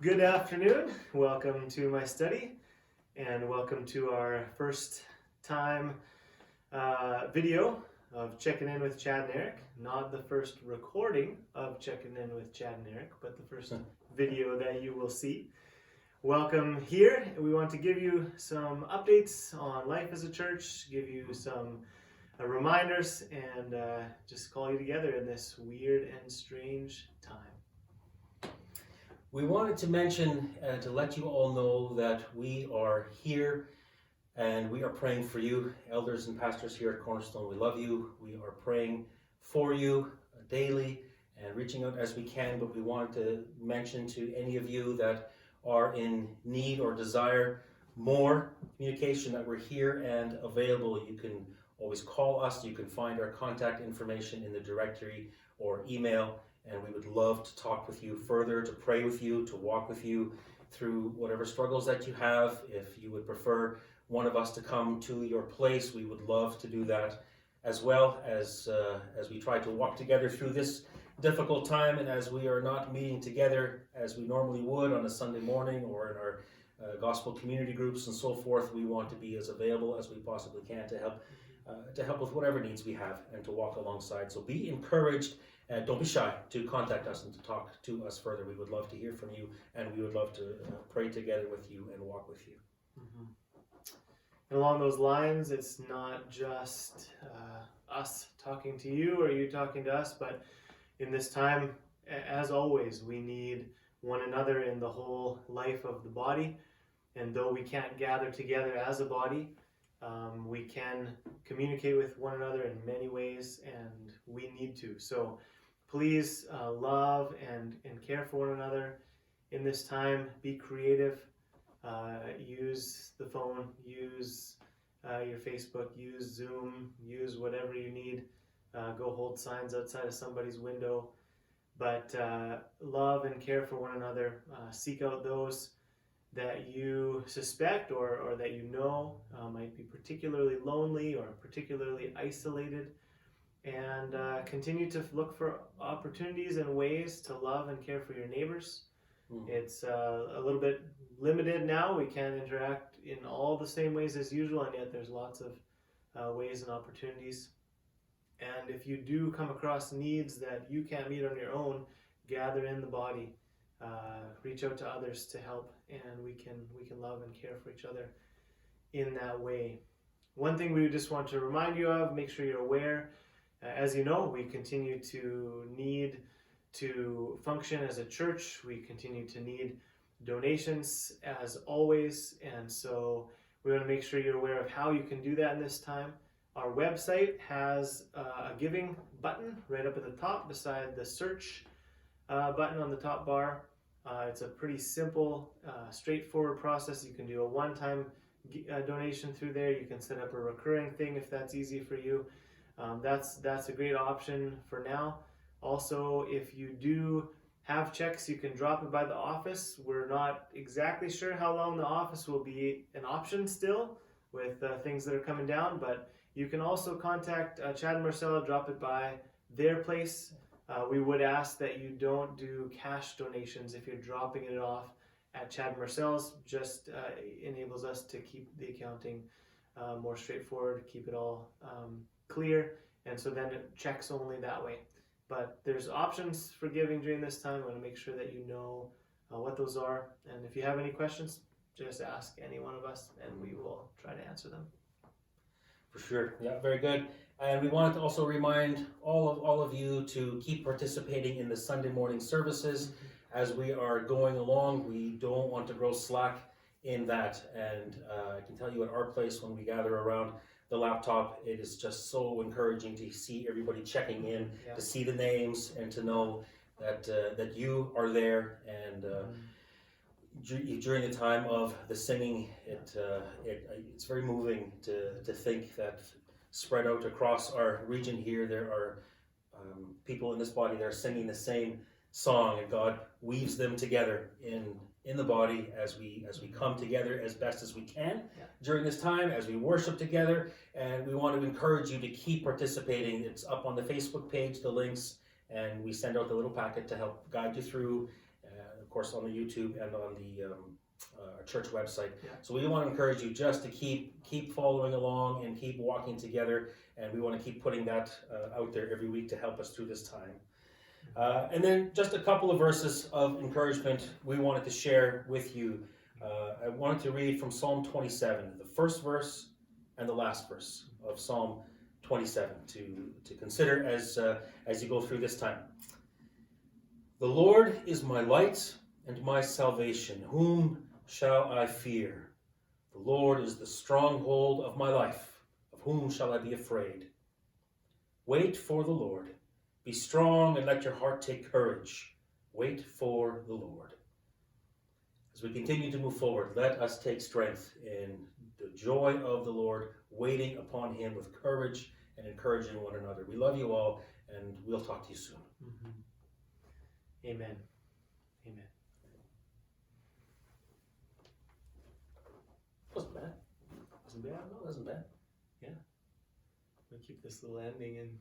Good afternoon. Welcome to my study and welcome to our first time video of Checking In with Chad and Eric. Not the first recording of Checking In with Chad and Eric, but the first video that you will see. Welcome here. We want to give you some updates on life as a church, give you some reminders, and just call you together in this weird and strange time. We wanted to mention to let you all know that we are here and we are praying for you, elders and pastors here at Cornerstone. We love you. We are praying for you daily and reaching out as we can, but we wanted to mention to any of you that are in need or desire more communication that we're here and available. You can always call us. You can find our contact information in the directory or email. And we would love to talk with you further, to pray with you, to walk with you through whatever struggles that you have. If you would prefer one of us to come to your place, we would love to do that, as well as we try to walk together through this difficult time, and as we are not meeting together as we normally would on a Sunday morning or in our gospel community groups and so forth. We want to be as available as we possibly can to help with whatever needs we have and to walk alongside. So be encouraged. Don't be shy to contact us and to talk to us further. We would love to hear from you, and we would love to pray together with you and walk with you. Mm-hmm. And along those lines, it's not just us talking to you or you talking to us, but in this time, as always, we need one another in the whole life of the body. And though we can't gather together as a body, we can communicate with one another in many ways, and we need to. So please love and care for one another in this time. Be creative. Use the phone. Use your Facebook. Use Zoom. Use whatever you need. Go hold signs outside of somebody's window. But love and care for one another. Seek out those that you suspect or that you know might be particularly lonely or particularly isolated, and continue to look for opportunities and ways to love and care for your neighbors. It's a little bit limited now. We can't interact in all the same ways as usual, and yet there's lots of ways and opportunities. And if you do come across needs that you can't meet on your own, gather in the body. Reach out to others to help, and we can love and care for each other in that way. One thing we just want to remind you of, make sure you're aware, as you know, we continue to need to function as a church. We continue to need donations as always, and so we want to make sure you're aware of how you can do that in this time. Our website has a giving button right up at the top beside the search button on the top bar. It's a pretty simple, straightforward process. You can do a one-time donation through there. You can set up a recurring thing if that's easy for you. That's a great option for now. Also, if you do have checks, you can drop it by the office. We're not exactly sure how long the office will be an option still with things that are coming down, but you can also contact Chad and Marcella, drop it by their place. We would ask that you don't do cash donations if you're dropping it off at Chad and Marcella's. Just enables us to keep the accounting more straightforward, keep it all clear, and so then it checks only that way. But there's options for giving during this time. I want to make sure that you know what those are, and if you have any questions, just ask any one of us, and we will try to answer them. For sure. Yeah, very good. And we wanted to also remind all of you to keep participating in the Sunday morning services as we are going along. We don't want to grow slack in that. And I can tell you at our place, when we gather around the laptop, it is just so encouraging to see everybody checking in, to see the names, and to know that you are there. And during the time of the singing, it's very moving to think that spread out across our region here, there are people in this body that are singing the same song, and God weaves them together in the body as we come together as best as we can during this time, as we worship together. And we want to encourage you to keep participating. It's up on the Facebook page, the links, and we send out the little packet to help guide you through. Of course, on the YouTube and on the church website. Yeah. So we want to encourage you just to keep following along and keep walking together, and we want to keep putting that out there every week to help us through this time. And then just a couple of verses of encouragement we wanted to share with you. I wanted to read from Psalm 27, the first verse and the last verse of Psalm 27 to consider as you go through this time. The Lord is my light and my salvation. Whom shall I fear? The Lord is the stronghold of my life. Of whom shall I be afraid? Wait for the Lord. Be strong and let your heart take courage. Wait for the Lord. As we continue to move forward, let us take strength in the joy of the Lord, waiting upon him with courage and encouraging one another. We love you all, and we'll talk to you soon. Mm-hmm. Amen. Amen. Wasn't bad. Wasn't bad? No, it wasn't bad. Yeah. We'll keep this little ending in.